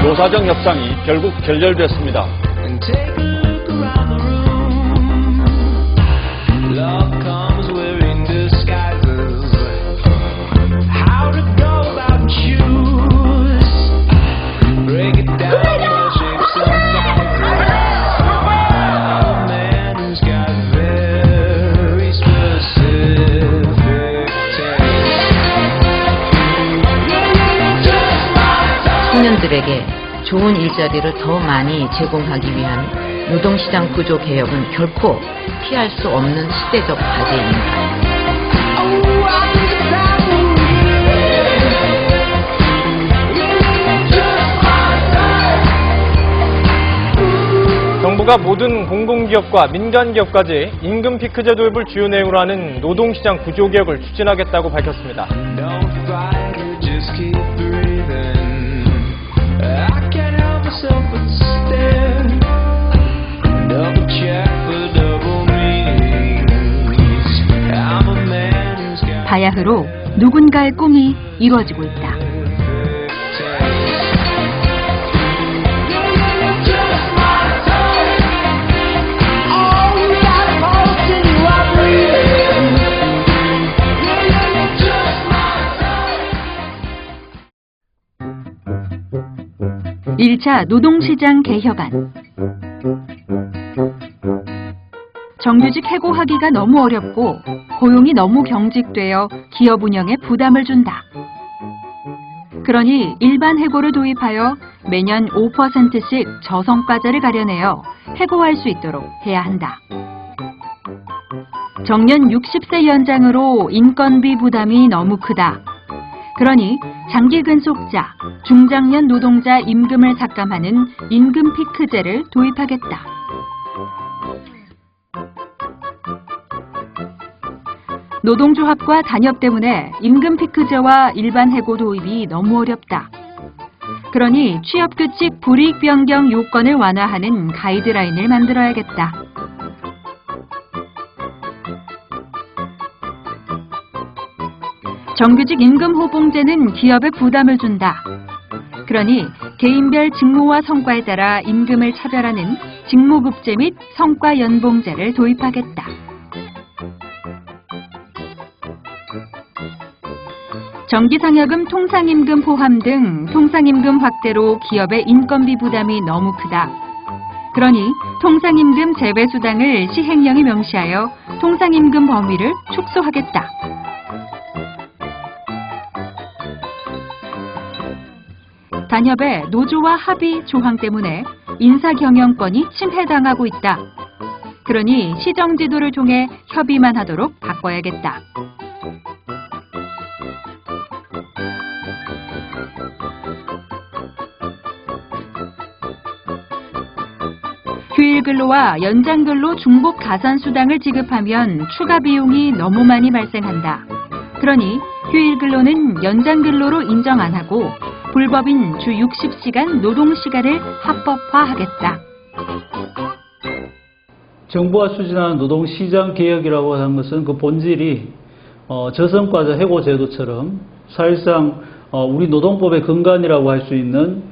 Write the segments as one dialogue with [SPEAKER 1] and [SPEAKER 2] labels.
[SPEAKER 1] 노사정 협상이 결국 결렬됐습니다.
[SPEAKER 2] 청년들에게 좋은 일자리를 더 많이 제공하기 위한 노동시장 구조 개혁은 결코 피할 수 없는 시대적 과제입니다.
[SPEAKER 3] 정부가 모든 공공기업과 민간기업까지 임금 피크제 도입을 주요 내용으로 하는 노동시장 구조개혁을 추진하겠다고 밝혔습니다.
[SPEAKER 4] 바야흐로 누군가의 꿈이 이루어지고 있다. (1차) 노동시장 개혁안. 정규직 해고하기가 너무 어렵고 고용이 너무 경직되어 기업 운영에 부담을 준다. 그러니 일반 해고를 도입하여 매년 5%씩 저성과자를 가려내어 해고할 수 있도록 해야 한다. 정년 60세 연장으로 인건비 부담이 너무 크다. 그러니 장기 근속자, 중장년 노동자 임금을 삭감하는 임금 피크제를 도입하겠다. 노동조합과 단협 때문에 임금 피크제와 일반 해고 도입이 너무 어렵다. 그러니 취업규칙 불이익 변경 요건을 완화하는 가이드라인을 만들어야겠다. 정규직 임금 호봉제는 기업에 부담을 준다. 그러니 개인별 직무와 성과에 따라 임금을 차별하는 직무급제 및 성과연봉제를 도입하겠다. 정기상여금, 통상임금 포함 등 통상임금 확대로 기업의 인건비 부담이 너무 크다. 그러니 통상임금 제외수당을 시행령에 명시하여 통상임금 범위를 축소하겠다. 단협의 노조와 합의 조항 때문에 인사경영권이 침해당하고 있다. 그러니 시정지도를 통해 협의만 하도록 바꿔야겠다. 휴일근로와 연장근로 중복 가산수당을 지급하면 추가 비용이 너무 많이 발생한다. 그러니 휴일근로는 연장근로로 인정 안 하고 불법인 주 60시간 노동시간을 합법화하겠다.
[SPEAKER 5] 정부가 추진하는 노동시장 개혁이라고 하는 것은 그 본질이 저성과자 해고제도처럼 사실상 우리 노동법의 근간이라고 할 수 있는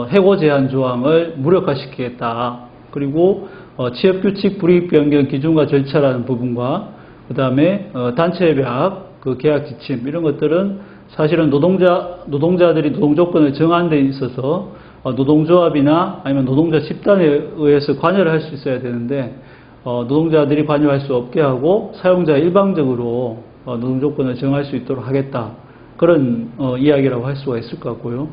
[SPEAKER 5] 해고 제한 조항을 무력화시키겠다. 그리고 취업규칙 불이익 변경 기준과 절차라는 부분과 그 다음에 단체협약, 그 계약 지침 이런 것들은 사실은 노동자들이 노동조건을 정하는 데 있어서 노동조합이나 아니면 노동자 집단에 의해서 관여를 할 수 있어야 되는데 노동자들이 관여할 수 없게 하고 사용자 일방적으로 노동조건을 정할 수 있도록 하겠다. 그런 이야기라고 할 수가 있을 것 같고요.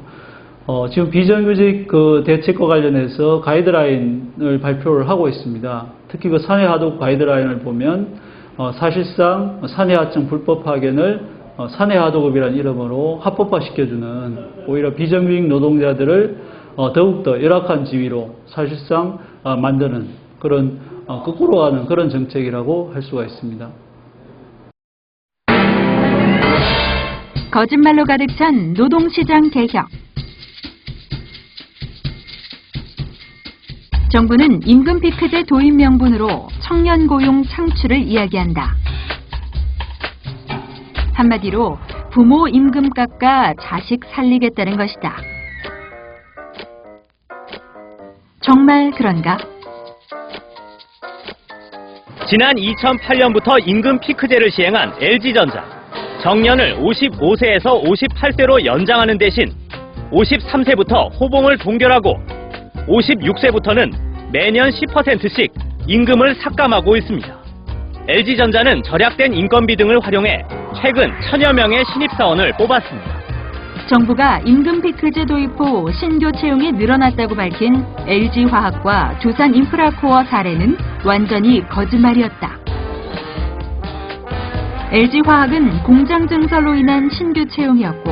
[SPEAKER 5] 지금 비정규직 그 대책과 관련해서 가이드라인을 발표를 하고 있습니다. 특히 그 사내하도급 가이드라인을 보면 사실상 사내하청 불법 파견을 사내 하도급이라는 이름으로 합법화시켜주는 오히려 비정규직 노동자들을 더욱더 열악한 지위로 사실상 만드는 그런 거꾸로 가는 그런 정책이라고 할 수가 있습니다.
[SPEAKER 4] 거짓말로 가득 찬 노동시장 개혁. 정부는 임금 피크제 도입 명분으로 청년 고용 창출을 이야기한다. 한마디로 부모 임금 깎아 자식 살리겠다는 것이다. 정말 그런가?
[SPEAKER 6] 지난 2008년부터 임금 피크제를 시행한 LG전자. 정년을 55세에서 58세로 연장하는 대신 53세부터 호봉을 동결하고 56세부터는 매년 10%씩 임금을 삭감하고 있습니다. LG전자는 절약된 인건비 등을 활용해 최근 1000여 명의 신입사원을 뽑았습니다.
[SPEAKER 4] 정부가 임금 피크제 도입 후 신규 채용이 늘어났다고 밝힌 LG화학과 두산인프라코어 사례는 완전히 거짓말이었다. LG화학은 공장 증설로 인한 신규 채용이었고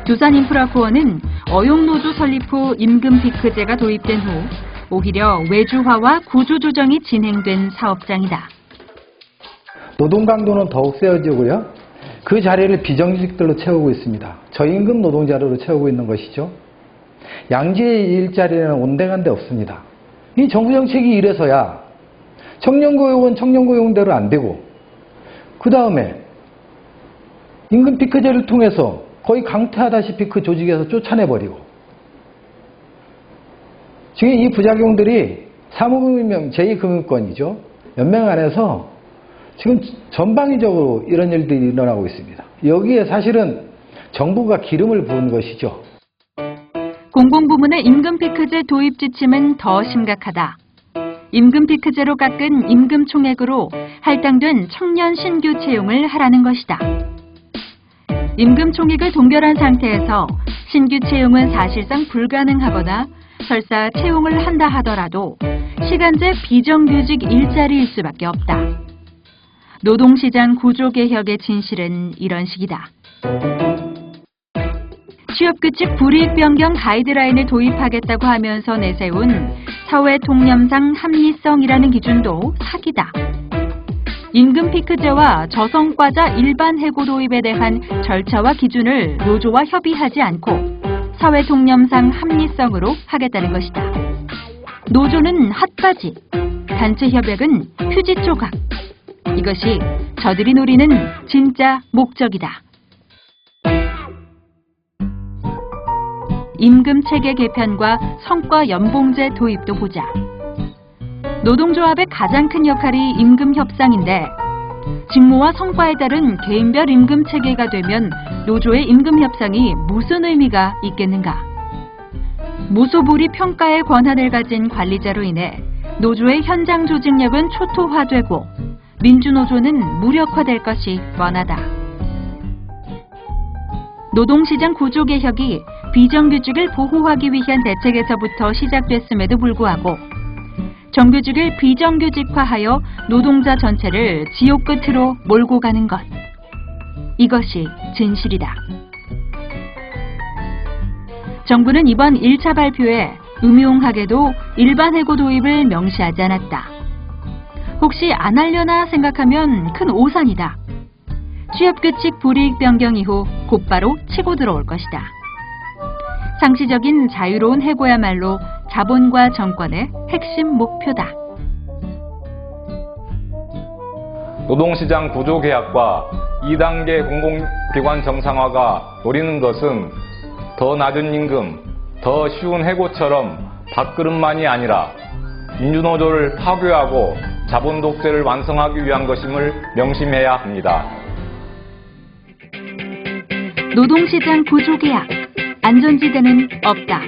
[SPEAKER 4] 두산인프라코어는 어용노조 설립 후 임금 피크제가 도입된 후 오히려 외주화와 구조조정이 진행된 사업장이다.
[SPEAKER 7] 노동 강도는 더욱 세워지고요. 그 자리를 비정규직들로 채우고 있습니다. 저임금 노동자로 채우고 있는 것이죠. 양질의 일자리는 온데간데 없습니다. 이 정부 정책이 이래서야 청년고용은 청년고용대로 안 되고 그 다음에 임금 피크제를 통해서 거의 강퇴하다시피 그 조직에서 쫓아내버리고 지금 이 부작용들이 사무금융 제2금융권이죠. 연맹 안에서 지금 전방위적으로 이런 일들이 일어나고 있습니다. 여기에 사실은 정부가 기름을 부은 것이죠.
[SPEAKER 4] 공공부문의 임금 피크제 도입 지침은 더 심각하다. 임금 피크제로 깎은 임금 총액으로 할당된 청년 신규 채용을 하라는 것이다. 임금 총액을 동결한 상태에서 신규 채용은 사실상 불가능하거나 설사 채용을 한다 하더라도 시간제 비정규직 일자리일 수밖에 없다. 노동시장 구조개혁의 진실은 이런 식이다. 취업규칙 불이익 변경 가이드라인을 도입하겠다고 하면서 내세운 사회통념상 합리성이라는 기준도 사기다. 임금 피크제와 저성과자 일반 해고 도입에 대한 절차와 기준을 노조와 협의하지 않고 사회통념상 합리성으로 하겠다는 것이다. 노조는 핫바지, 단체협약은 휴지 조각. 이것이 저들이 노리는 진짜 목적이다. 임금 체계 개편과 성과 연봉제 도입도 보자. 노동조합의 가장 큰 역할이 임금 협상인데 직무와 성과에 따른 개인별 임금 체계가 되면 노조의 임금 협상이 무슨 의미가 있겠는가? 무소불위 평가의 권한을 가진 관리자로 인해 노조의 현장 조직력은 초토화되고 민주노조는 무력화될 것이 뻔하다. 노동시장 구조개혁이 비정규직을 보호하기 위한 대책에서부터 시작됐음에도 불구하고 정규직을 비정규직화하여 노동자 전체를 지옥 끝으로 몰고 가는 것. 이것이 진실이다. 정부는 이번 1차 발표에 음흉하게도 일반 해고 도입을 명시하지 않았다. 혹시 안 하려나 생각하면 큰 오산이다. 취업규칙 불이익 변경 이후 곧바로 치고 들어올 것이다. 상시적인 자유로운 해고야말로 자본과 정권의 핵심 목표다.
[SPEAKER 8] 노동시장 구조개혁과 2단계 공공기관 정상화가 노리는 것은 더 낮은 임금, 더 쉬운 해고처럼 밥그릇만이 아니라 민주노조를 파괴하고 자본 독재를 완성하기 위한 것임을 명심해야 합니다.
[SPEAKER 4] 노동시장 구조개혁, 안전지대는 없다.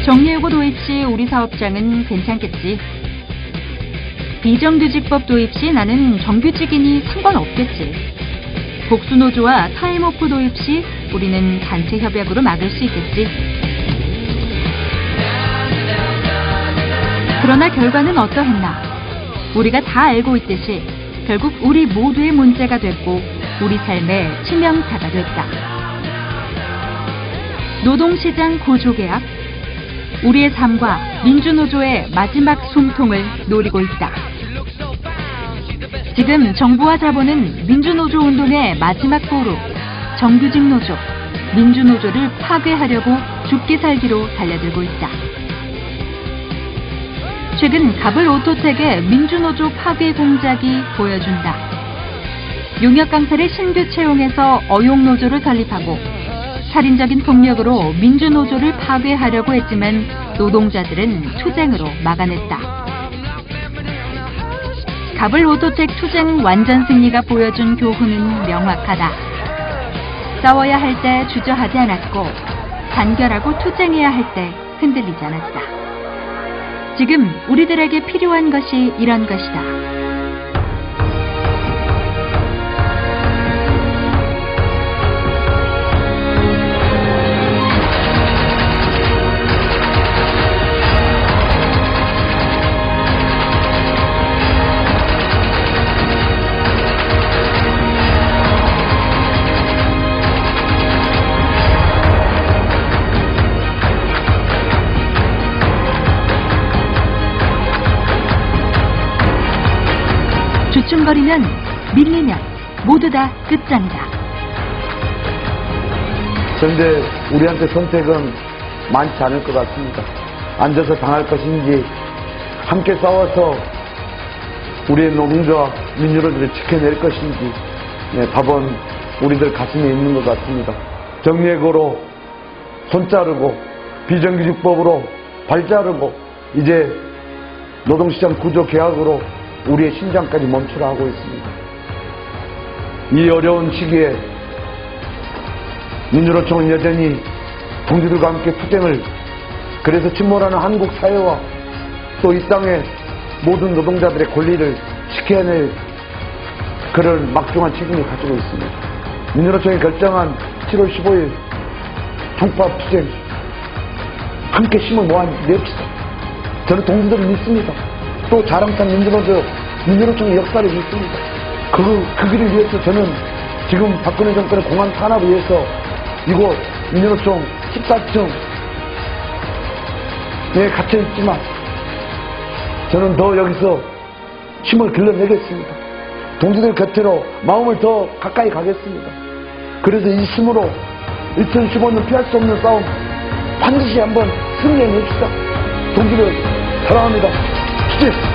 [SPEAKER 4] 정리해고 도입 시 우리 사업장은 괜찮겠지. 비정규직법 도입 시 나는 정규직이니 상관없겠지. 복수노조와 타임오프 도입 시 우리는 단체 협약으로 막을 수 있겠지. 그러나 결과는 어떠했나? 우리가 다 알고 있듯이 결국 우리 모두의 문제가 됐고 우리 삶의 치명타가 됐다. 노동시장 구조개혁, 우리의 삶과 민주노조의 마지막 숨통을 노리고 있다. 지금 정부와 자본은 민주노조 운동의 마지막 보루, 정규직 노조, 민주노조를 파괴하려고 죽기 살기로 달려들고 있다. 최근 가불 오토텍의 민주노조 파괴 공작이 보여준다. 용역 강사를 신규 채용해서 어용노조를 설립하고 살인적인 폭력으로 민주노조를 파괴하려고 했지만 노동자들은 투쟁으로 막아냈다. 가불 오토텍 투쟁 완전 승리가 보여준 교훈은 명확하다. 싸워야 할 때 주저하지 않았고 단결하고 투쟁해야 할 때 흔들리지 않았다. 지금 우리들에게 필요한 것이 이런 것이다. 주춤거리면 밀리면 모두 다 끝장이다.
[SPEAKER 9] 그런데 우리한테 선택은 많지 않을 것 같습니다. 앉아서 당할 것인지 함께 싸워서 우리의 노동자와 민주노조를 지켜낼 것인지 답은 우리들 가슴에 있는 것 같습니다. 정리해고로 손 자르고 비정규직법으로 발 자르고 이제 노동시장 구조 개혁으로 우리의 심장까지 멈추라 하고 있습니다. 이 어려운 시기에 민주노총은 여전히 동지들과 함께 투쟁을, 그래서 침몰하는 한국 사회와 또 이 땅의 모든 노동자들의 권리를 지켜낼 그런 막중한 책임을 가지고 있습니다. 민주노총이 결정한 7월 15일 북파 투쟁 함께 힘을 모아 냅시다. 저는 동지들을 믿습니다. 또 자랑산 민주노총의 역사를 믿습니다. 그 길을 위해서 저는 지금 박근혜 정권의 공안 탄압을 위해서 이곳 민주노총 14층에 갇혀있지만 저는 더 여기서 힘을 길러내겠습니다. 동지들 곁으로 마음을 더 가까이 가겠습니다. 그래서 이 힘으로 2015년 피할 수 없는 싸움 반드시 한번 승리해냅시다. 동지들 사랑합니다. 투쟁!